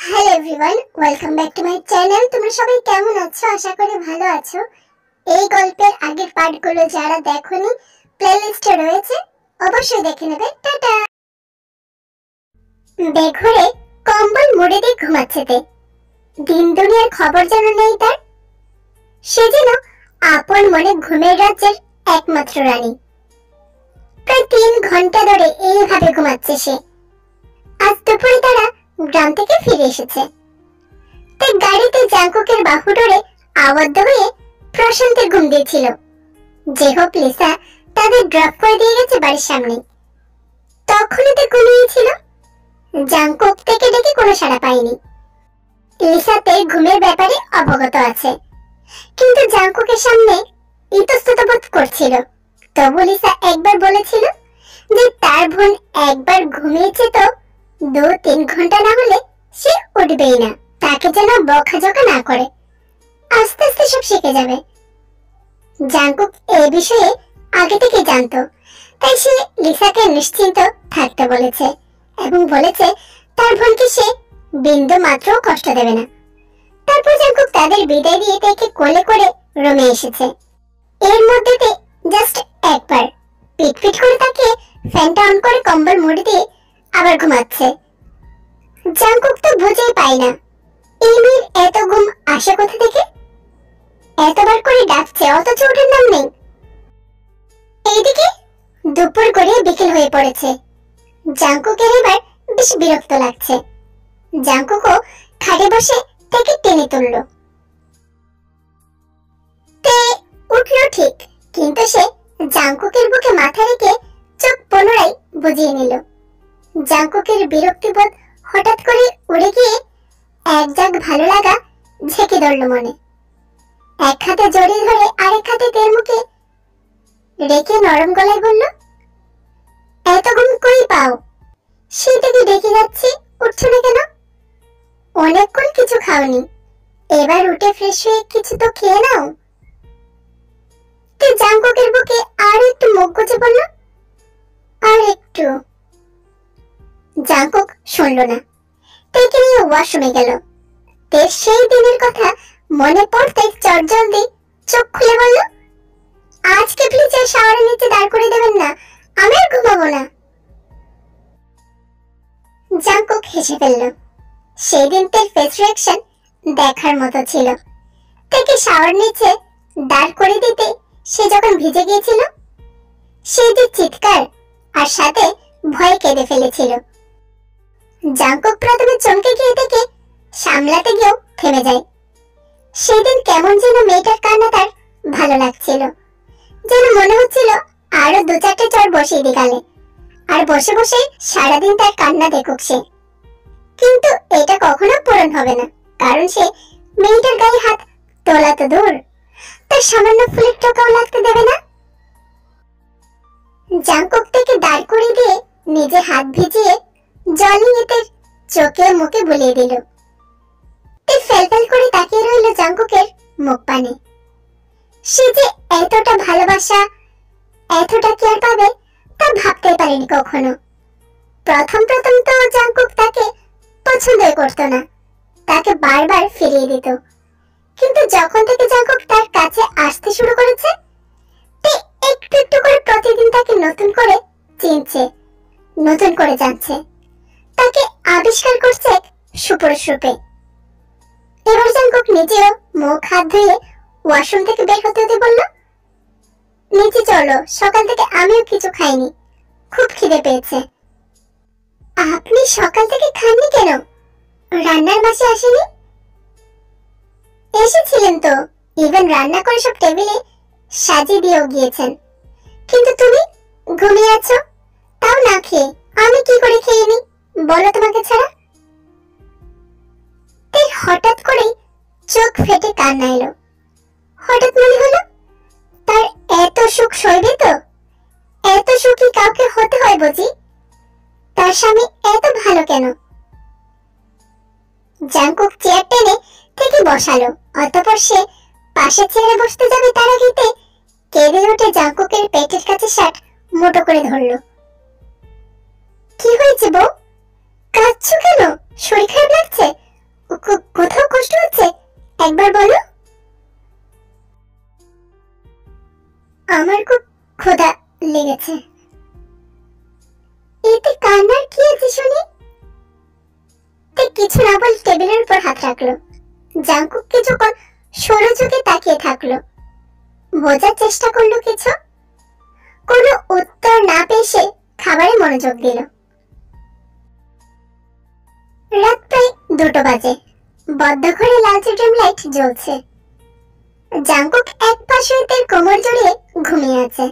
Hello everyone, welcome back to my channel. তোমরা সবাই কেমন আছো? আশা করি ভালো আছো। এই গল্পের আগের পার্টগুলো যারা দেখোনি, প্লেলিস্টে রয়েছে, অবশ্যই দেখে নেবে। টাটা। বেঘরে কম্বল মুড়ে দিয়ে ঘুমাচ্ছে তে। দিন দুনিয়ার খবর যেন নেই তার। সে যেন আপন মনে ঘুমের রাজ্যের একমাত্র রানী। প্রায় 3 ঘন্টা ধরে এইভাবে ঘুমাচ্ছে সে। আজ দুপুরে তারা গ্রাম থেকে ফিরে এসেছে। তাই গাড়িতে জাঙ্কুকের বাহু ধরে আবদ্ধ হয়ে প্রশান্তের ঘুম দিয়েছিল। যে হোক লিসা তাদের ড্রপ করে দিয়ে গেছে বাড়ির সামনে। তখনই তো ঘুমিয়েছিল। জাঙ্কুক থেকে ডেকে কোনো সাড়া পায়নি। লিসাতে ঘুমের ব্যাপারে অবগত আছে, কিন্তু জাঙ্কুকের সামনে ইতস্তত বোধ করছিল। তবু লিসা একবার বলেছিল যে তার বোন একবার ঘুমিয়েছে তো 2-3 ঘন্টা না হলে সে উঠবেই না। তাকে যেন বকাঝকা না করে, আস্তে আস্তে সব শিখে যাবে। জাঙ্কুক এই বিষয়ে আগে থেকে জানতো, তাই সে লিসাকে নিশ্চিন্ত থাকতে বলেছে এবং বলেছে তার বোনকে সে বিন্দু মাত্র কষ্ট দেবে না। তারপর জাঙ্কুক তাদের বিদায় দিয়ে তাকে কোলে করে রুমে এসেছে। এর মধ্যে জাস্ট একবার পিটপিট করে তাকে ফ্যানটা অন করে কম্বল মুড়ি দিয়ে আবার ঘুমাচ্ছে। জাঙ্কুক তো বুঝেই পায় না এই মেয়ের এত ঘুম আসে কোথা থেকে। এতবার করে ডাকছে অথচ ওঠার নাম নেই। এইদিকে দুপুর গড়িয়ে বিকেল হয়ে পড়েছে। জাঙ্কুকের এবার বেশ বিরক্ত লাগছে। জাঙ্কুকও খাটে বসে তাকে টেনে তুলল। তে উঠল ঠিক, কিন্তু সে জাঙ্কুকের বুকে মাথা রেখে চোখ পুনরায় বুজিয়ে নিল। জাঙ্কুকের বিরক্তিবোধ হঠাৎ করে উড়ে গিয়ে এক জাগ ভালো লাগা ঝেঁকে ধরল মনে। এক হাতে জড়িয়ে ধরে আরেক হাতে তের মুখে রেখে নরম গলায় বলল, এত ঘুম কই পাও? সে থেকে ডেকে যাচ্ছি, উঠছো না কেন? অনেকক্ষণ কিছু খাওনি, এবার উঠে ফ্রেশ হয়ে কিছু তো খেয়ে নাও। তে জাঙ্কুকের বুকে আর একটু মুখ গুজে বলল, আর একটু। জাঙ্কুক শুনল না, তেকে নিয়ে ওয়াশরুমে গেল। তে সেই দিনের কথা মনে পড়তে চটজলদি চোখ খুলে বলল, আজকে প্লিজ এই শাওয়ারের নিচে দাঁড় করে দেবেন না, আমি আর ঘুমাবো না। জাঙ্কুক হেসে ফেলল। সেই দিন তার ফেস রিঅ্যাকশন দেখার মতো ছিল। তাকে শাওয়ার নিচে দাঁড় করে দিতে সে যখন ভিজে গিয়েছিল, সে যে চিৎকার আর সাথে ভয়ে কেঁদে ফেলেছিল। জাঙ্কুক প্রথমে চমকে গিয়ে দেখে সামলাতে গিয়েও থেমে যায়। সেদিন কেমন যেন মেয়েটার কান্না তার ভালো লাগছিল, যেন মনে হচ্ছিল আরো 2-4টে চড় বসিয়ে দি গালে, আর বসে বসে সারাদিন তার কান্না দেখুক সে। কিন্তু এটা কখনো পূরণ হবে না, কারণ সে মেয়েটার গায়ে হাত তোলা তো দূর, তার সামান্য ফুলের টোকাও লাগতে দেবে না। জাঙ্কুক থেকে দাঁড় করে দিয়ে নিজে হাত ভিজিয়ে জল নিয়ে তার চোখে মুখে বুলিয়ে দিল। ফেলফেল করে তাকিয়ে রইল জাঙ্কুকের মুখ পানে। সে যে এতটা ভালোবাসা, এতটা কেয়ার পাবে তা ভাবতে পারেনি কখনো। প্রথম প্রথম তো জাঙ্কুক তাকে পছন্দই করতো না, তাকে বারবার ফিরিয়ে দিত। কিন্তু যখন থেকে জাঙ্কুক তার কাছে আসতে শুরু করেছে, তে একটু একটু করে প্রতিদিন তাকে নতুন করে চিনছে, নতুন করে জানছে, তাকে আবিষ্কার করছে সুপুরুষ রূপে। এবার জাঙ্কুক নিজেও মুখ হাত ধুয়ে ওয়াশরুম থেকে বের হতে হতে বলল, নিচে চলো, সকাল থেকে আমিও কিছু খাইনি, খুব খিদে পেয়েছে। আপনি সকাল থেকে খাননি কেন? রান্নার মাসে আসেনি? এসেছিলেন তো, ইভেন রান্না করে সব টেবিলে সাজিয়ে দিয়েও গিয়েছেন, কিন্তু তুমি ঘুমিয়ে আছো, তাও না খেয়ে। আমি কি করে খেয়ে নি বলো তোমাকে ছাড়া? হঠাৎ করে চোখ ফেটে কান্না এলো। হঠাৎ মনে হলো তার এত সুখ সইবে তো? এত সুখী কাউকে হতে হয় বুঝি? তার স্বামী এত ভালো কেন? জাঙ্কুক চেয়ার টেনে থেকে বসালো, অতঃপর সে পাশে চেয়ারে বসতে যাবে তার আগেতে কেঁদে উঠে জাঙ্কুকের পেটের কাছে শার্ট মোটো করে ধরল। কি হয়েছে বউ? কাঁদছো কেন? শরীর খারাপ লাগছে? কিছু না বলে টেবিলের উপর হাত রাখলো। জাংকুক কিছুক্ষণ সরু চোখে তাকিয়ে থাকলো, বোঝার চেষ্টা করলো কিছু। কোনো উত্তর না পেয়ে সে খাবারে মনোযোগ দিল। রাত প্রায় 2টো বাজে। বদ্ধ ঘরে লালচে ড্রিম লাইট জ্বলছে। জাংকুক এক পাশে তার কোমর জড়িয়ে ঘুমিয়ে আছে,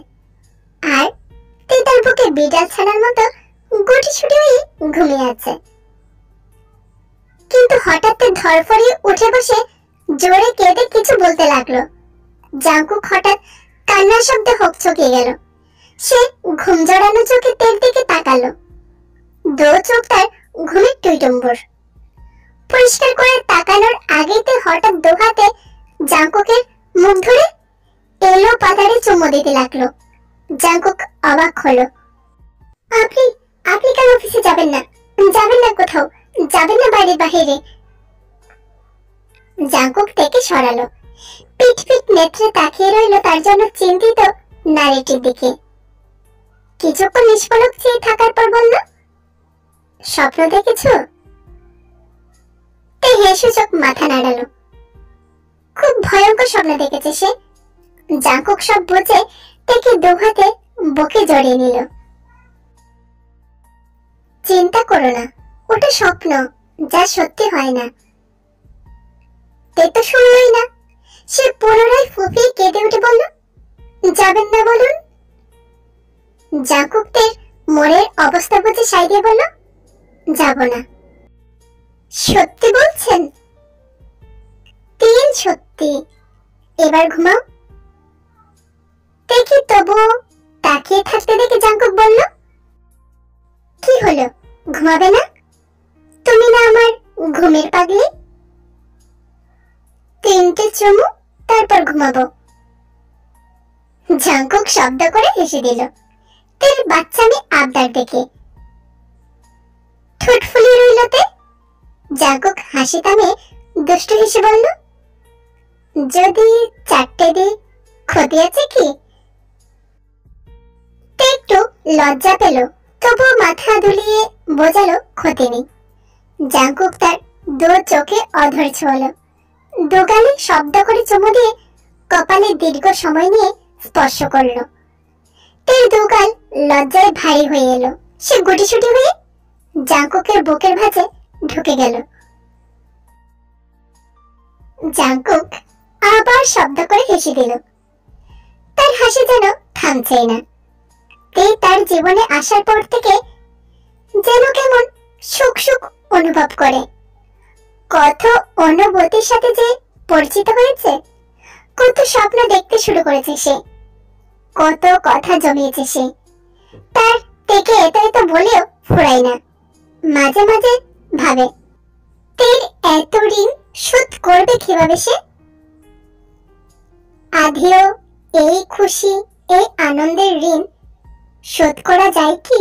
আর তার বুকে বিড়াল ছানার মতো গুটিসুটি হয়ে ঘুমিয়ে আছে। কিন্তু হঠাৎ ধরফড়িয়ে উঠে বসে জোরে কেঁদে কিছু বলতে লাগলো। জাংকুক হঠাৎ কান্নার শব্দে হকচকিয়ে গেল। সে ঘুম জড়ানো চোখে তের দিকে তাকালো। দো চোখ তার ঘুমে টুইটুম্বুর। পরিষ্কার করে তাকানোর আগেতে হঠাৎ দো হাতে জাংকুকের মুখ ধরে এলো পাতারে চুমো দিতে লাগলো। জাংকুক অবাক হলো। আপনি আপনি কেন অফিসে যাবেন না? যাবেন না কোথাও? যাবেন না বাইরে বাহিরে? জাংকুক থেকে সরালো, পিট পিট নেত্রে তাকিয়ে রইল তার জন্য চিন্তিত নারীটির দিকে। কিছুক্ষণ নিষ্পলক চেয়ে থাকার পর বলল, স্বপ্ন দেখেছো? তে হেসে চোখ মাথা নাড়ালো। খুব ভয়ঙ্কর স্বপ্ন দেখেছে সে। জাংকুক সব বুঝে তাকে দু হাতে বুকে জড়িয়ে নিল। চিন্তা করো না, ওটা স্বপ্ন, যা সত্যি হয় না। তে তো শুনলই না। সে পুনরায় ফুঁপিয়ে কেঁদে উঠে বলল, যাবেন না বলুন। জাংকুকের মনের অবস্থা বুঝে সাই দিয়ে বলল, যাব না। সত্যি বলছেন? 3 সত্যি। এবার ঘুমাও। দেখি তবু তাকিয়ে থাকতে দেখে জাংকুক বলল, কি হলো, ঘুমাবে না? তুমি না আমার ঘুমের পাগলি। 3টে চুমু, তারপর ঘুমাবো। জাংকুক শব্দ করে হেসে দিল তের বাচ্চামি আবদার দেখে। ঠোঁট ফুলিয়ে রইল তে। জাংকুক হাসি থামিয়ে দুষ্টু হেসে বলল, যদি 4টে দিই ক্ষতি আছে কি? তে একটু লজ্জা পেল, তবুও মাথা দুলিয়ে বোঝালো ক্ষতি নেই। জাংকুক তার দু চোখে অধৈর্য হলো। দুগালে শব্দ করে চুমু দিয়ে কপালে দীর্ঘ সময় নিয়ে স্পর্শ করলো। তের দুগাল লজ্জায় ভারী হয়ে এলো। সে গুটিসুটি হয়ে জাংকুকের বুকের ভাঁজে ঢুকে গেল। জাংকুক আবার শব্দ করে হেসে দিল। তার হাসি যেন থামছেই না। তে তার জীবনে আসার পর থেকে যেন কেমন সুখ সুখ অনুভব করে। কত অনুভূতির সাথে যে পরিচিত হয়েছে, কত স্বপ্ন দেখতে শুরু করেছে সে, কত কথা জমিয়েছে সে। তার থেকে এত এত বলেও ফুরায় না। মাঝে মাঝে ভাবে, তের এত ঋণ শোধ করবে কিভাবে সে? আধিও এই খুশি, এই আনন্দের ঋণ শোধ করা যায় কি?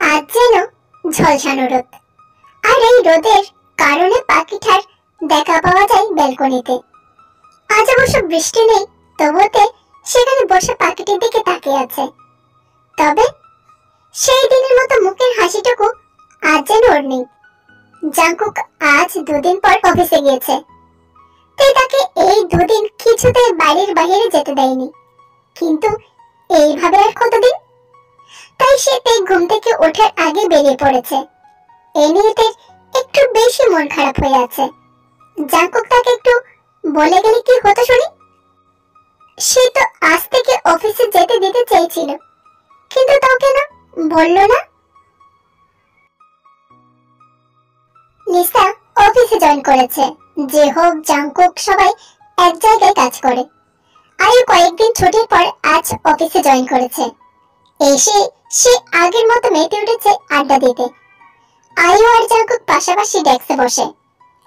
আজ যেন ঝলসানো রোদ, আর এই রোদের কারণে পাখিটার দেখা পাওয়া যায় ব্যালকনিতে। আজ অবশ্য বৃষ্টি নেই, তবুতে সেখানে বসে পাখিটির দিকে তাকিয়ে আছে। তবে সেই দিনের মতো মুখের হাসিটুকু আজ যেন ওর নেই। জাংকুক আজ 2 দিন পর অফিসে গিয়েছে। তাই তাকে এই 2 দিন কিছুতেই বাড়ির বাইরে যেতে দেয়নি। কিন্তু এইভাবে আর কতদিন? তাই সে তাই ঘুম থেকে ওঠার আগে বেরিয়ে পড়েছে। এ নিয়ে একটু বেশি মন খারাপ হয়ে আছে। জাংকুক তাকে একটু বলে গেলে কি হতো শুনি? সে তো আজ থেকে অফিসে যেতে দিতে চেয়েছিল, কিন্তু তাও কেন বলল না? লিসা অফিসে জয়েন করেছে। যে হোক, জাংকুক সবাই এক জায়গায় কাজ করে। আয়ু কয়েকদিন ছুটির পর আজ অফিসে জয়েন করেছে। এসে সে আগের মতো মেতে উঠেছে আড্ডা দিতে। আয়ু আর জাংকুক পাশাপাশি ডেস্কে বসে।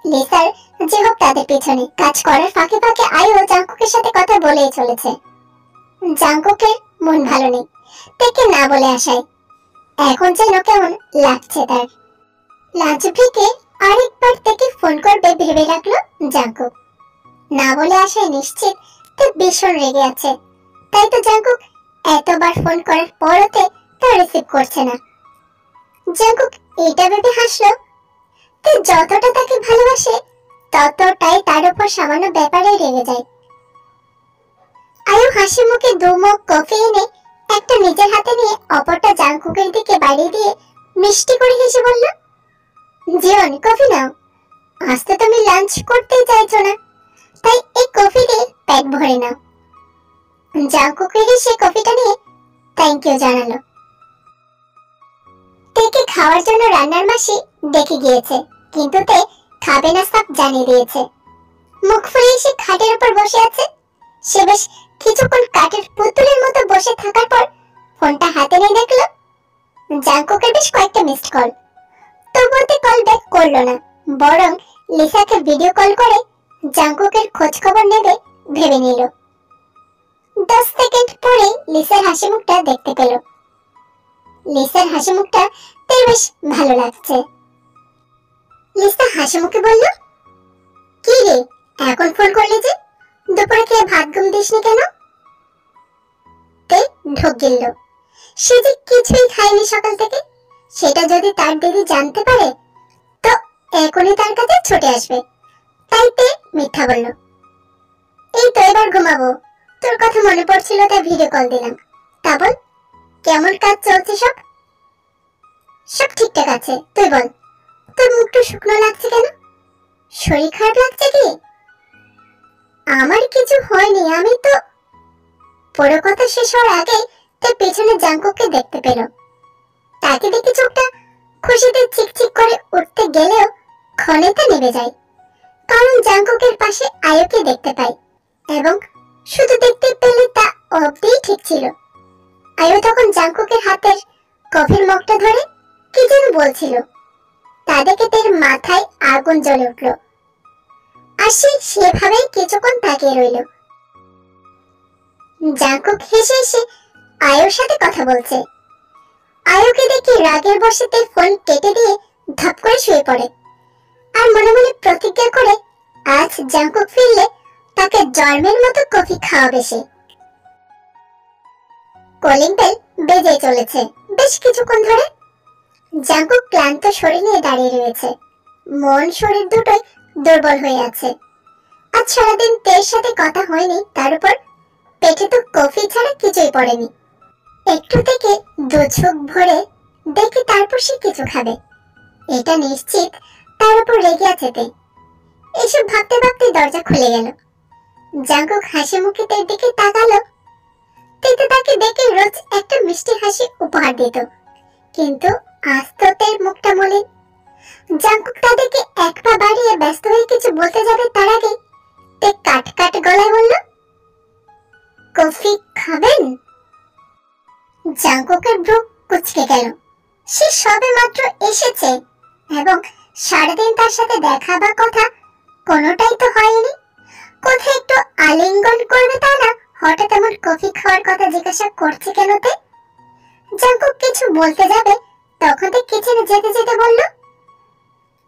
লিসার যে হোক তাদের পিছনে কাজ করার ফাঁকে ফাঁকে আয়ু জাংকুকের সাথে কথা বলেই চলেছে। জাংকুকের মন ভালো নেই তাকে না বলে আসায়। এখন যেন কেমন লাগছে তার। লাঞ্চ ব্রেকে আরেকবার তাকে ফোন করবে ভেবে রাখলো জাংকুক। না বলে আসায় নিশ্চিত তে ভীষণ রেগে আছে। তাই তো জাংকুক এতবার ফোন করার পরও তা রিসিভ করছে না। জাঙ্কুক এটা ভেবে হাসলো, তে যতটা তাকে ভালোবাসে ততটাই তার উপর সামান্য ব্যাপারে রেগে যায়। আয়ু হাসি মুখে 2 মগ কফি এনে একটা নিজের হাতে নিয়ে অপরটা জাঙ্কুকের দিকে বাড়িয়ে দিয়ে মিষ্টি করে হেসে বলল, জীবন কফি নাও, আজ তো তুমি লাঞ্চ করতেই চাইছো না, তাই এই কফি দিয়ে পেট ভরে নাও। জাঙ্কুক হেসে কফিটা নিয়ে থ্যাংক ইউ জানালো। তেকে খাওয়ার জন্য রান্নার মাসি ডেকে গিয়েছে, কিন্তু তে খাবে না সব জানিয়ে দিয়েছে। মুখ ফুলিয়ে সে খাটের উপর বসে আছে। সে বেশ কিছুক্ষণ কাঠের পুতুলের মতো বসে থাকার পর ফোনটা হাতে নিয়ে দেখলো জাঙ্কুকের বেশ কয়েকটা মিসড কল। তবুও তে কল ব্যাক করলো না, বরং লিসাকে ভিডিও কল করে জাঙ্কুকের খোঁজ খবর নেবে ভেবে নিল। 10 সেকেন্ড পরে লিসার হাসি মুখটা দেখতে পেল। লিসার হাসি মুখটা তার বেশ ভালো লাগছে। লিসা হাসি মুখে বলল, কি রে এখন ফোন করলি যে, দুপুরে খেয়ে ভাত ঘুম দিসনি কেন? তে ঢোক গিলল। সে যে কিছুই খায়নি সকাল থেকে, সেটা যদি তার দিদি জানতে পারে তো এখনই তার কাছে ছুটে আসবে। তাই তে মিথ্যা বলল, এই তো এবার ঘুমাবো, তোর কথা মনে পড়ছিল তাই ভিডিও কল দিলাম। তা বল, কেমন কাজ চলছে? সব সব ঠিকঠাক আছে, তুই বল, তোর মুখটা শুকনো লাগছে কেন? শরীর খারাপ লাগছে কি? আমার কিছু হয়নি, আমি তো। পুরো কথা শেষ হওয়ার আগে তার পেছনে জাঙ্কুককে দেখতে পেল। তাকে দেখে চোখটা খুশিতে চিকচিক করে উঠতে গেলেও ক্ষণে তা নেমে যায়, কারণ জাঙ্কুকের পাশে আয়ুকে দেখতে পায়, এবং শুধু দেখতে পেলে তা অবধিই ঠিক ছিল। আয়ু তখন জাঙ্কুকের হাতের কফির মগটা ধরে কি যেন বলছিল। তা দেখে তার মাথায় আগুন জ্বলে উঠল, আর সে সেভাবেই কিছুক্ষণ তাকিয়ে রইল। জাঙ্কুক হেসে হেসে আয়ুর সাথে কথা বলছে। আয়ুকে দেখে রাগের বশে ফোন কেটে দিয়ে ধপ করে শুয়ে পড়ে, আর মনে মনে প্রতিজ্ঞা করে আজ জাঙ্কুক ফিরলে তাকে জন্মের মতো কফি খাওয়াবে সে। কলিং বেল বেজে চলেছে বেশ কিছুক্ষণ ধরে। জাঙ্কুক ক্লান্ত শরীর নিয়ে দাঁড়িয়ে রয়েছে, মন শরীর দুটোই দুর্বল হয়ে আছে। আজ সারাদিন তের সাথে কথা হয়নি, তার উপর পেটে তো কফি ছাড়া কিছুই পড়েনি। একটু থেকে 2 চোখ ভরে দেখে তারপর সে কিছু খাবে, এটা নিশ্চিত তার উপর রেগে আছে তে। এসব ভাবতে ভাবতে দরজা খুলে গেল। জাঙ্কুক হাসি মুখে তের দিকে তাকালো। তে তো তাকে দেখে রোজ একটা মিষ্টি হাসি উপহার দিত, কিন্তু আজ তো তের মুখটা মলিন। জাঙ্কুক তাদেরকে এক পা বাড়িয়ে ব্যস্ত হয়ে কিছু বলতে যাবে তার আগে তে কাট কাট গলায় বলল, কফি খাবেন? জাঙ্কুকের ভ্রু কুঁচকে গেল। সে সবে মাত্র এসেছে এবং সারাদিন তার সাথে দেখা বা কথা কোনোটাই তো হয়নি। কোথায় একটু আলিঙ্গন করবে তা না, হঠাৎ এমন কফি খাওয়ার কথা জিজ্ঞাসা করছে কেন তে? জাঙ্কুক কিছু বলতে যাবে তখন তে কিচেনে যেতে যেতে বলল,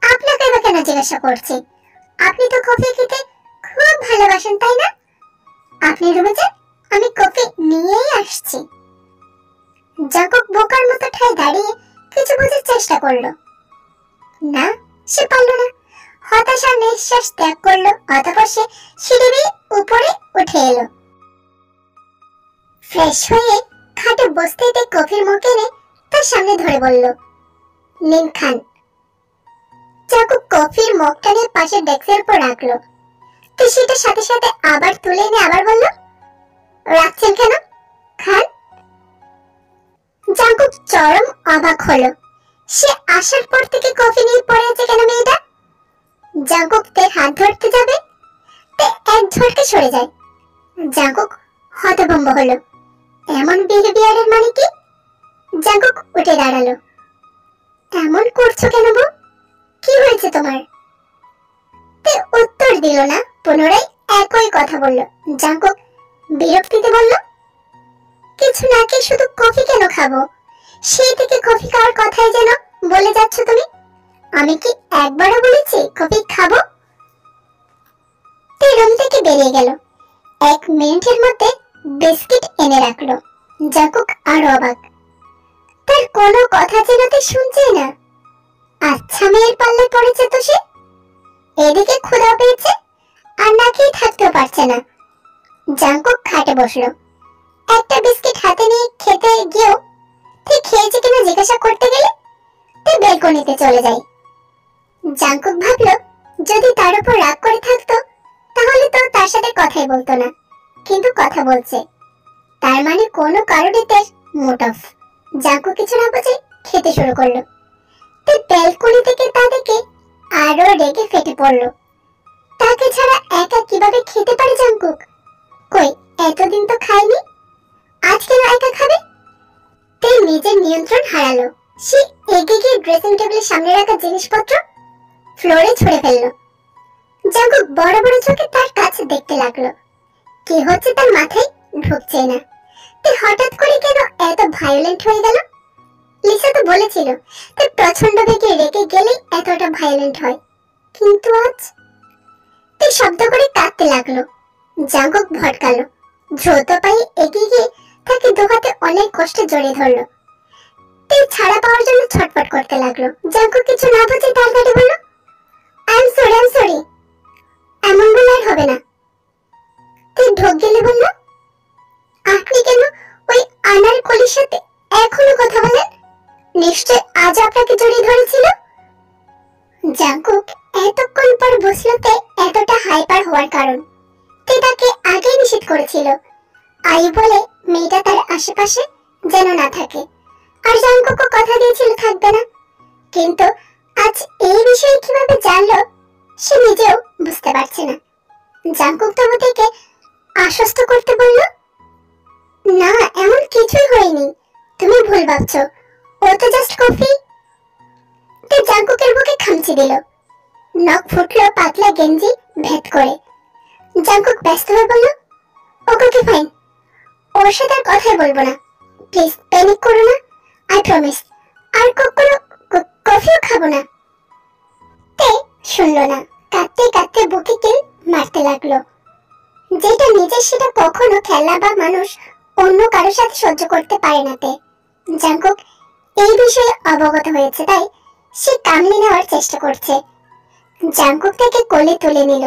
আপনাকে বা কেন জিজ্ঞাসা করছি? আপনি তো কফি খেতে খুব ভালোবাসেন তাই না? আপনি রুমে যান, আমি কফি নিয়েই আসছি। জাঙ্কুক বোকার মতো ঠায় দাঁড়িয়ে কিছু বোঝার চেষ্টা করলো, না সে পারল না। হতাশার নিঃশ্বাস ত্যাগ করলো, অতঃপর সে সিঁড়ি বেয়ে উপরে উঠে এলো। ফ্রেশ হয়ে খাটে বসতেই তে কফির মগ এনে তার সামনে ধরে বলল, নিন খান। জাঙ্কুক কফির মগটা নিয়ে পাশের ডেস্কের উপর রাখলো। তো সেটা সাথে সাথে আবার তুলে এনে আবার বলল, রাখছেন কেন, খান। জাঙ্কুক চরম অবাক হলো, সে আসার পর থেকে কফি নিয়ে পড়ে আছে কেন মেয়েটা? জাঙ্কুক তের হাত ধরতে যাবে, তে এক ঝটকে সরে যায়। জাঙ্কুক হতভম্ব হলো, এমন বিহেভিয়ারের মানে কি? জাঙ্কুক উঠে দাঁড়ালো, এমন করছো কেন বউ, কি হয়েছে তোমার? তে উত্তর দিল না, পুনরায় একই কথা বলল। জাঙ্কুক বিরক্তিতে বলল, কিছু না কি শুধু কফি কেন খাবো? সেই থেকে কফি খাওয়ার কথাই যেন বলে যাচ্ছ তুমি। আমি কি একবারও বলেছি কফি খাবো? তে রুম থেকে বেরিয়ে গেল। 1 মিনিটের মধ্যে বিস্কিট এনে রাখলো। জাঙ্কুক আরো অবাক, তার কোনো কথা যেন তে শুনছেই না। আচ্ছা মেয়ের পাল্লায় পড়েছে তো সে। এদিকে ক্ষুধা পেয়েছে, আর না খেয়ে থাকতেও পারছে না। জাঙ্কুক খাটে বসলো। একটা বিস্কিট হাতে নিয়ে খেতে গিয়েও তুই খেয়েছে কিনা জিজ্ঞাসা করতে গেলে তুই বেলকনিতে চলে যাই। জাঙ্কুক ভাবলো যদি তার উপর রাগ করে থাকতো তাহলে তো তার সাথে কথাই বলতো না, কিন্তু কথা বলছে, তার মানে কোনো কারণে তার মুড অফ। জাঙ্কুক কিছু না বুঝে খেতে শুরু করলো। তুই বেলকনি থেকে তা দেখে আরো রেগে ফেটে পড়লো। তাকে ছাড়া একা কিভাবে খেতে পারে জাঙ্কুক? কই এতদিন তো খায়নি, আজ কেন একা খাবে? তে নিজের নিয়ন্ত্রণ হারালো। সে এগিয়ে গিয়ে ড্রেসিং টেবিলের সামনে রাখা জিনিসপত্র ফ্লোরে ছুঁড়ে ফেললো। জাঙ্কুক বড় বড় চোখে তার কাছে দেখতে লাগলো। কি হচ্ছে তার মাথায় ঢুকছে না। তে হঠাৎ করে কেন এত ভায়োলেন্ট হয়ে গেল? লিসা তো বলেছিল তে প্রচন্ড বেগে রেগে গেলেই এতটা ভায়োলেন্ট হয়, কিন্তু আজ তে শব্দ করে কাঁদতে লাগলো। জাঙ্কুক ভটকালো। দ্রুত পায়ে এগিয়ে গিয়ে তাকে দু হাতে অনেক কষ্টে জড়িয়ে ধরলো। তে ছাড়া পাওয়ার জন্য ছটফট করতে লাগলো। জাঙ্কুক কিছু না বুঝে তাড়াতাড়ি বলল, আই এম সরি। এমন বলে আর হবে না। তে ঢোক গেলে বলল, আপনি কেন ওই আনার কলির সাথে এখনো কথা বলেন? নিশ্চয় আজ আপনাকে জড়িয়ে ধরেছিল। জাঙ্কুক এতক্ষণ পর বুঝলো তে এতটা হাইপার হওয়ার কারণ। তে তাকে আগেই নিষেধ করেছিল আই বলে মেয়েটা তার আশেপাশে যেন না থাকে, আর জাঙ্কুকও কথা দিয়েছিল থাকবে না। কিন্তু আজ এই বিষয়ে কিভাবে জানলো সে নিজেও বুঝতে পারছে না। জাঙ্কুক তবু থেকে আশ্বস্ত করতে বলল, না এমন কিছুই হয়নি, তুমি ভুল ভাবছো, ও তো জাস্ট কফি। তে জাঙ্কুকের বুকে খামচি দিল। নখ ফুটলো পাতলা গেঞ্জি ভেদ করে। জাঙ্কুক ব্যস্ত হয়ে বলল, ওকে ফাইন, ওর সাথে আর কথাই বলবো না, প্লিজ প্যানিক করো না, আই প্রমিস, আর কখনো কফিও খাবো না। তে শুনলো না, কাঁদতে কাঁদতে বুকে কিল মারতে লাগলো। যেটা নিজের সেটা কখনো খেলা বা মানুষ অন্য কারোর সাথে সহ্য করতে পারে না। তে জাঙ্কুক এই বিষয়ে অবগত হয়েছে, তাই সে কামলে নেওয়ার চেষ্টা করছে। জাঙ্কুক থেকে কোলে তুলে নিল।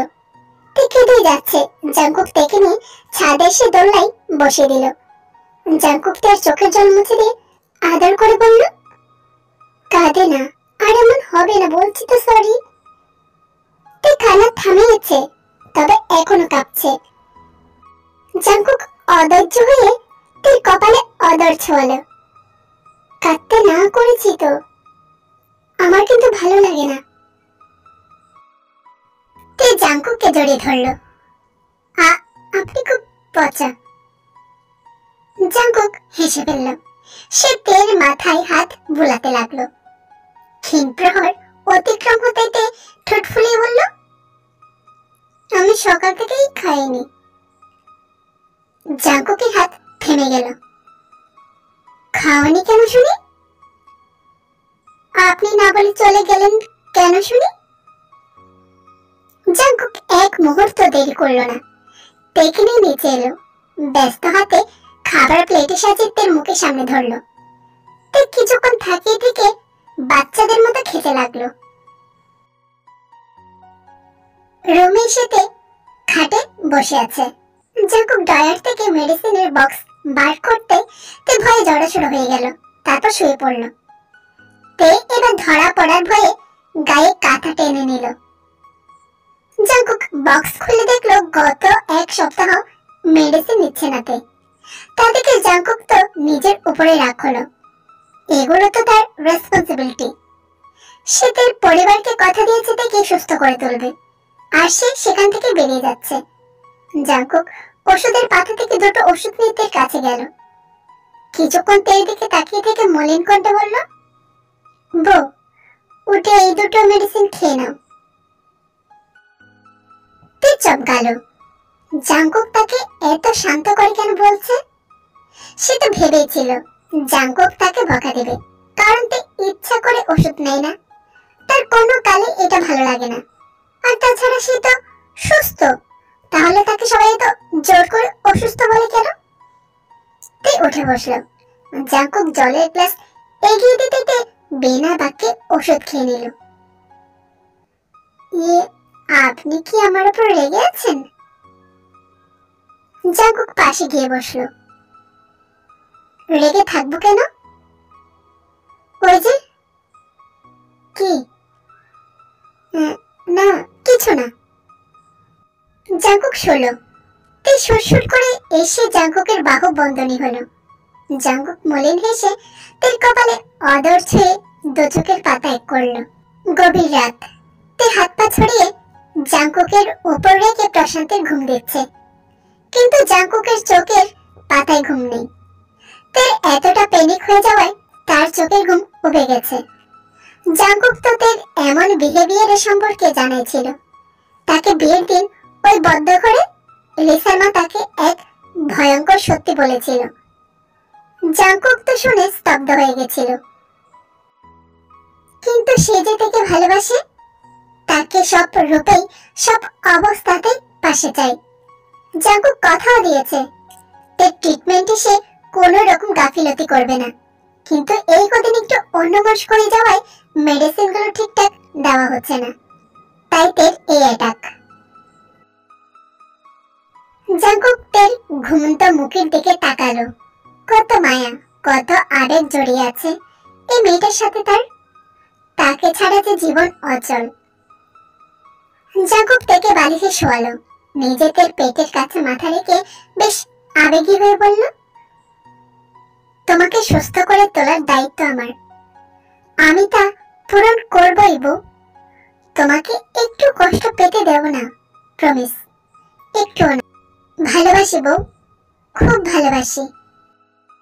তে কেঁদেই যাচ্ছে। জাঙ্কুক থেকে নিয়ে ছাদে এসে দোলনায় বসিয়ে দিল। জাঙ্কুক তার চোখের জল মুছে দিয়ে আদর করে বলল, কাঁদে না, আর এমন হবে না বলছি তো, সরি। তে কান্না থামিয়েছে, তবে এখনো কাঁপছে। জাঙ্কুক অধৈর্য হয়ে তার কপালে অদর ছোঁয়ালো। কাঁদতে না করেছি তো, আমার কিন্তু ভালো লাগে না। তে জাঙ্কুককে জড়িয়ে ধরলো। আপনি খুব পচা। জাঙ্কুক হেসে ফেলল। সে তের মাথায় হাত বুলাতে লাগলো। ক্ষীণ প্রহর অতিক্রম হতে তে ঠোঁট ফুলিয়ে বলল, আমি সকাল থেকেই খাইনি। জাঙ্কুকের হাত থেমে গেল। খাওয়ানি কেন শুনি? আপনি না বলে চলে গেলেন কেন শুনি? জাঙ্কুক এক মুহূর্ত দেরি করলো না, টেকে নিয়ে নিচে এলো। ব্যস্ত হাতে খাবার প্লেটে সাজিয়ে তের মুখের সামনে ধরলো। তে কিছুক্ষণ থাকিয়ে থেকে বাচ্চাদের মতো খেতে লাগলো। রুমে এসে খাটে বসে আছে। জাঙ্কুক ড্রয়ার থেকে মেডিসিনের বক্স বার করতে তে ভয়ে জড়সড় হয়ে গেল, তারপর শুয়ে পড়ল। তে এবার ধরা পড়ার ভয়ে গায়ে কাঁথা টেনে নিল। জাঙ্কুক বক্স খুলে দেখলো গত এক সপ্তাহ মেডিসিন নিচ্ছে না তে। তা দেখে জাঙ্কুক তো নিজের উপরে রাগ হলো। এগুলো তো তার রেসপন্সিবিলিটি। সে তার পরিবারকে কথা দিয়েছে তাকে সুস্থ করে তুলবে, আর সে সেখান থেকে বেরিয়ে যাচ্ছে। জাঙ্কুক ওষুধের পাতা থেকে দুটো ওষুধ নিয়ে তের কাছে গেল। কিছুক্ষণ তের দিকে তাকিয়ে থেকে মলিন কণ্ঠে বলল, বউ, উঠে এই দুটো মেডিসিন খেয়ে নাও। তে চমকালো। জাঙ্কুক তাকে এত শান্ত করে কেন বলছে? সে তো ভেবেছিল জাঙ্কুক তাকে বকা দেবে, কারণ তে ইচ্ছা করে ওষুধ নেয় না, তার কোনো কালে এটা ভালো লাগে না। আর তাছাড়া সে তো সুস্থ, তাহলে তাকে সবাই তো জোর করে অসুস্থ বলে কেন? তে উঠে বসলো। জাঙ্কুক জলের গ্লাস এগিয়ে দিতে দিতে বিনা বাক্যে ওষুধ খেয়ে নিল। আপনি কি আমার উপর রেগে আছেন? জাঙ্কুক পাশে গিয়ে বসলো। রেগে থাকবো কেন? ওই যে কি? না, কিছু না। জাঙ্কুক সরল। তে সুরসুর করে এসে জাঙ্কুকের বাহু বন্ধনী হলো। জাঙ্কুক মলিন হেসে তের কপালে অদর ছুঁয়ে দু চোখের পাতা এক করল। গভীর রাত। তে হাত পা ছড়িয়ে জাঙ্কুকের উপর রেখে প্রশান্তের ঘুম দিচ্ছে, কিন্তু জাঙ্কুকের চোখের পাতায় ঘুম নেই। তে এতটা প্যানিক হয়ে যাওয়ায় তার চোখের ঘুম উবে গেছে। জাঙ্কুক তো তের এমন বিহেভিয়ারের সম্পর্কে জানাইছিল। তাকে বিয়ের দিন ওই বদ্ধ ঘরে লিসার মা তাকে এক ভয়ঙ্কর সত্যি বলেছিল। জাঙ্কুক তো শুনে স্তব্ধ হয়ে গেছিল। কিন্তু সে যে তাকে ভালোবাসে, তাকে সব রূপেই সব অবস্থাতেই পাশে চাই। জাঙ্কুক কথাও দিয়েছে তার ট্রিটমেন্টে সে কোনো রকম গাফিলতি করবে না, কিন্তু এই কদিন একটু অন্যমনস্ক করে যাওয়ায় মেডিসিনগুলো ঠিকঠাক দেওয়া হচ্ছে না, তাই তের এই অ্যাটাক। জাঙ্কুক তের ঘুমন্ত মুখের দিকে তাকালো। কত মায়া, কত আবেগ জড়িয়ে আছে এই মেয়েটার সাথে তার। তাকে ছাড়া যে জীবন অচল। জাঙ্কুক তাকে বালিশে শোয়ালো। নিজেদের পেটের কাছে মাথা রেখে বেশ আবেগী হয়ে বলল, তোমাকে সুস্থ করে তোলার দায়িত্ব আমার। আমি তা পূরণ করবই বউ। তোমাকে একটু কষ্ট পেতে দেব না, প্রমিস। একটু না। ভালোবাসি বউ, খুব ভালোবাসি।